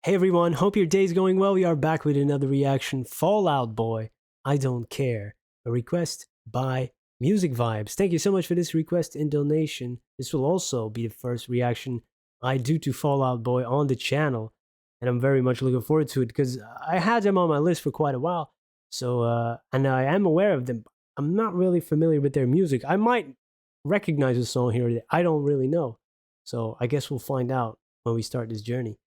Hey everyone, hope your day's going well. We are back with another reaction. Fall Out Boy, I Don't Care. A request by Music Vibes. Thank you so much for this request and donation. This will also be the first reaction I do to Fall Out Boy on the channel. And I'm very much looking forward to it because I had them on my list for quite a while. So, and I am aware of them. I'm not really familiar with their music. I might recognize a song here that I don't really know. So I guess we'll find out when we start this journey.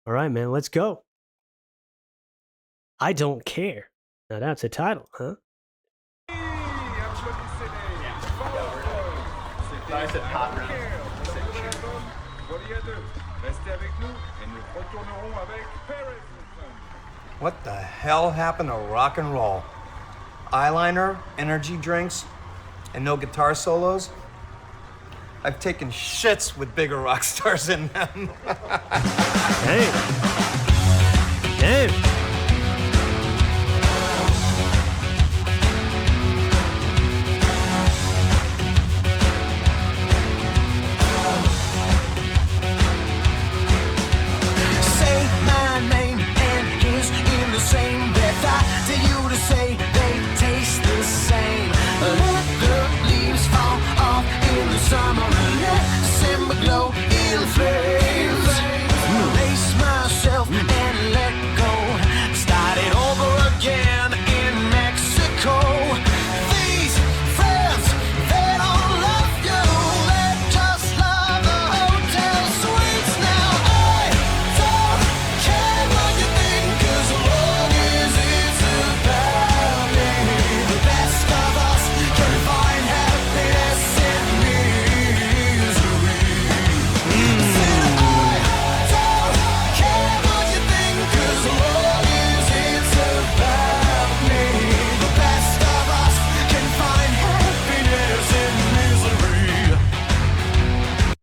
All right, man, let's go. I Don't Care. Now that's a title, huh? What the hell happened to rock and roll? Eyeliner, energy drinks, and no guitar solos? I've taken shits with bigger rock stars in them. Hey. Damn.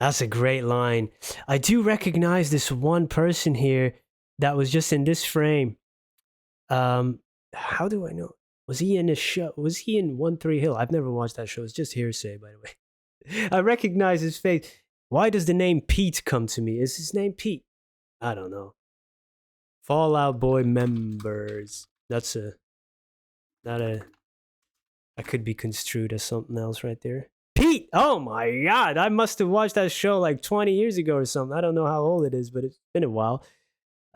That's a great line. I do recognize this one person here that was just in this frame. How do I know? Was he in a show? Was he in One Tree Hill? I've never watched that show. It's just hearsay, by the way. I recognize his face. Why does the name Pete come to me? Is his name Pete? I don't know. Fall Out Boy members. That's that could be construed as something else right there. Pete! Oh my god, I must have watched that show like 20 years ago or something. I don't know how old it is, but it's been a while.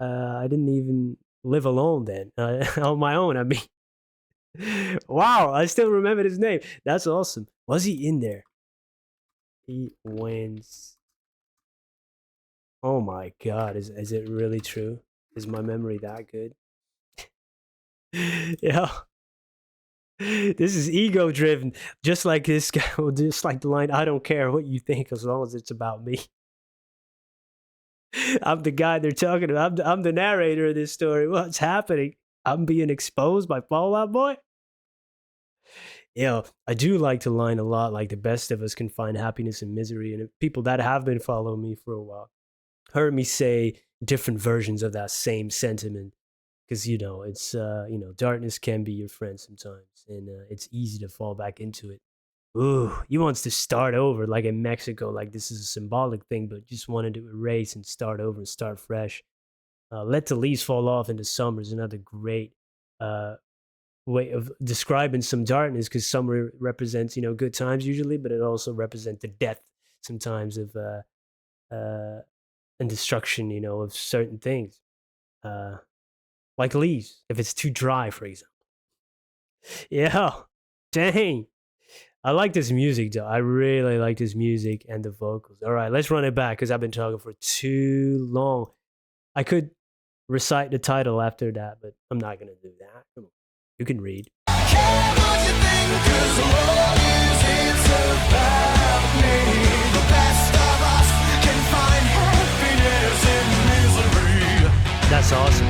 I didn't even live alone then. On my own, I mean. Wow, I still remember his name. That's awesome. Was he in there? He wins. Oh my god, is it really true? Is my memory that good? Yeah. This is ego driven, just like this guy. Just like the line, I don't care what you think as long as it's about me. I'm the guy they're talking about. I'm the narrator of this story. What's happening? I'm being exposed by Fall Out Boy. I do like the line a lot, like the best of us can find happiness in misery. And people that have been following me for a while heard me say different versions of that same sentiment. Because, it's, darkness can be your friend sometimes. And it's easy to fall back into it. Ooh, he wants to start over like in Mexico. Like this is a symbolic thing, but just wanted to erase and start over and start fresh. Let the leaves fall off into summer is another great way of describing some darkness, because summer represents, good times usually, but it also represents the death sometimes of and destruction, of certain things. Like leaves, if it's too dry, for example. Yeah, dang. I like this music, though. I really like this music and the vocals. All right, let's run it back because I've been talking for too long. I could recite the title after that, but I'm not going to do that. Come on. You can read. That's awesome.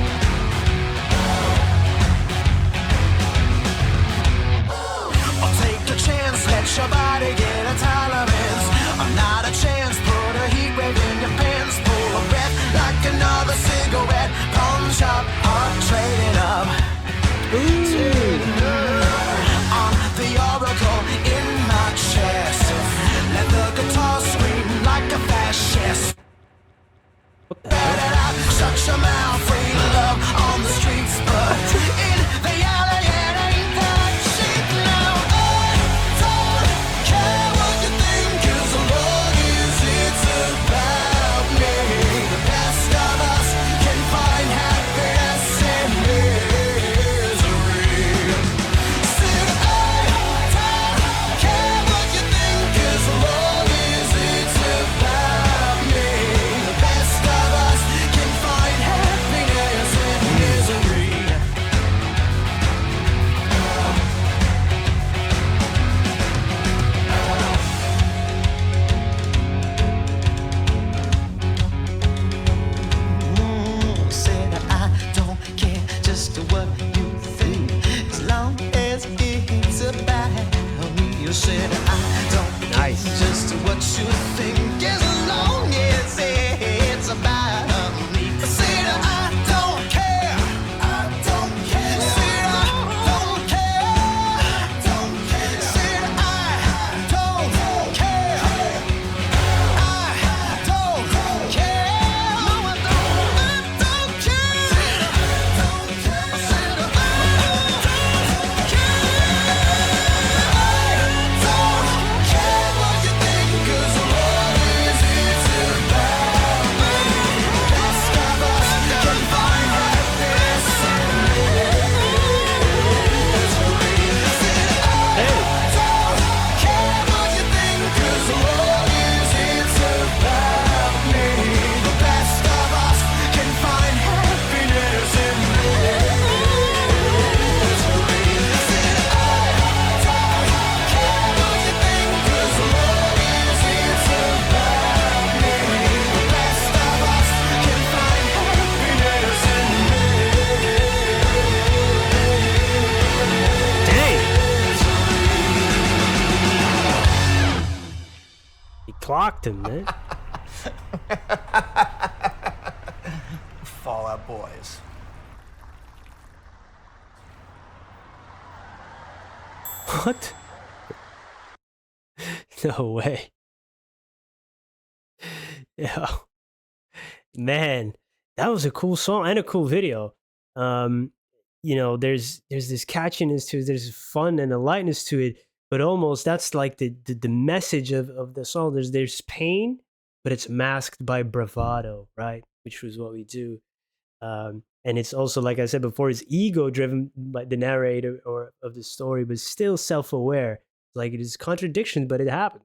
Let your body get a tolerance. I'm not a chance. Put a heat wave in your pants. Pull a breath like another cigarette. Punch up or trading up. On the oracle in my chest. Let the guitar scream like a fascist. Shut your mouth. rocked him, man. Fall Out Boys. What? No way. Yeah. Man, that was a cool song and a cool video. There's this catchiness to it, there's fun and a lightness to it, but almost that's like the message of the song. There's pain, but it's masked by bravado, right? Which was what we do. And it's also, like I said before, it's ego driven by the narrator or of the story, but still self-aware. Like, it is contradiction, but it happens.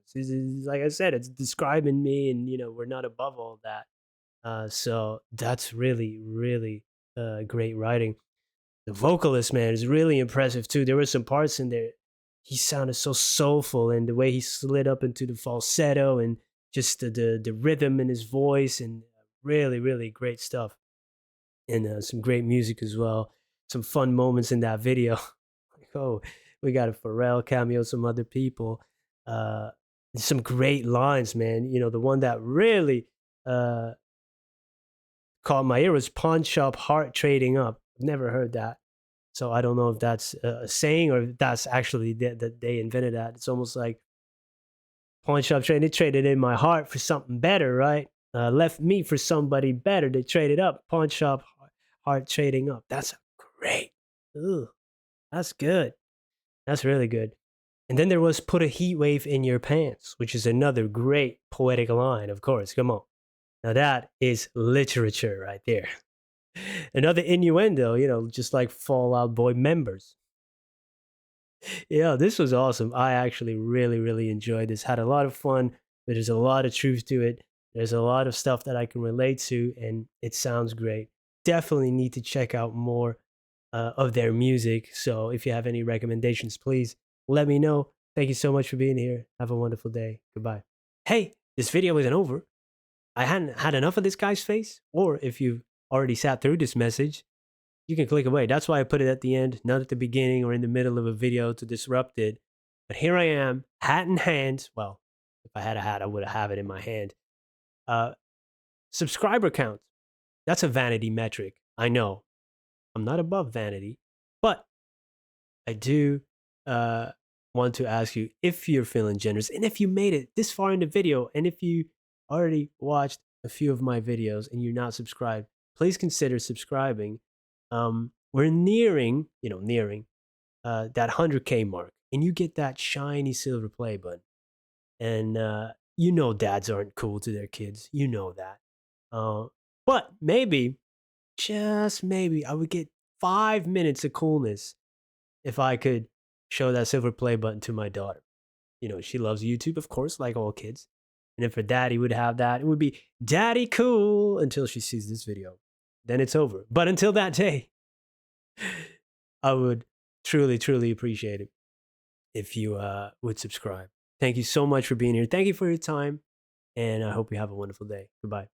Like I said, it's describing me, and we're not above all that. So that's really, really great writing. The vocalist, man, is really impressive too. There were some parts in there. He sounded so soulful, and the way he slid up into the falsetto, and just the rhythm in his voice, and really, really great stuff. And some great music as well. Some fun moments in that video. Like, oh, we got a Pharrell cameo, some other people. Some great lines, man. The one that really caught my ear was pawn shop heart trading up. I've never heard that. So I don't know if that's a saying or if that's actually that they invented that. It's almost like pawn shop trading. They traded in my heart for something better, right? Left me for somebody better. They traded up. Pawn shop heart trading up. That's great. Ooh, that's good. That's really good. And then there was put a heat wave in your pants, which is another great poetic line, of course. Come on. Now that is literature right there. Another innuendo, just like Fall Out Boy members. Yeah, this was awesome. I actually really, really enjoyed this. Had a lot of fun, but there's a lot of truth to it. There's a lot of stuff that I can relate to, and it sounds great. Definitely need to check out more of their music. So if you have any recommendations, please let me know. Thank you so much for being here. Have a wonderful day. Goodbye. Hey, this video isn't over. I hadn't had enough of this guy's face. Or if you've already sat through this message, you can click away. That's why I put it at the end, not at the beginning or in the middle of a video to disrupt it. But here I am, hat in hand. Well, if I had a hat, I would have it in my hand. Subscriber count. That's a vanity metric. I know. I'm not above vanity, but I do want to ask you if you're feeling generous, and if you made it this far in the video, and if you already watched a few of my videos and you're not subscribed, please consider subscribing. We're nearing that 100K mark, and you get that shiny silver play button. And dads aren't cool to their kids. You know that. But maybe, just maybe, I would get 5 minutes of coolness if I could show that silver play button to my daughter. She loves YouTube, of course, like all kids. And if her daddy would have that, it would be daddy cool until she sees this video. Then it's over. But until that day, I would truly, truly appreciate it if you would subscribe. Thank you so much for being here. Thank you for your time. And I hope you have a wonderful day. Goodbye.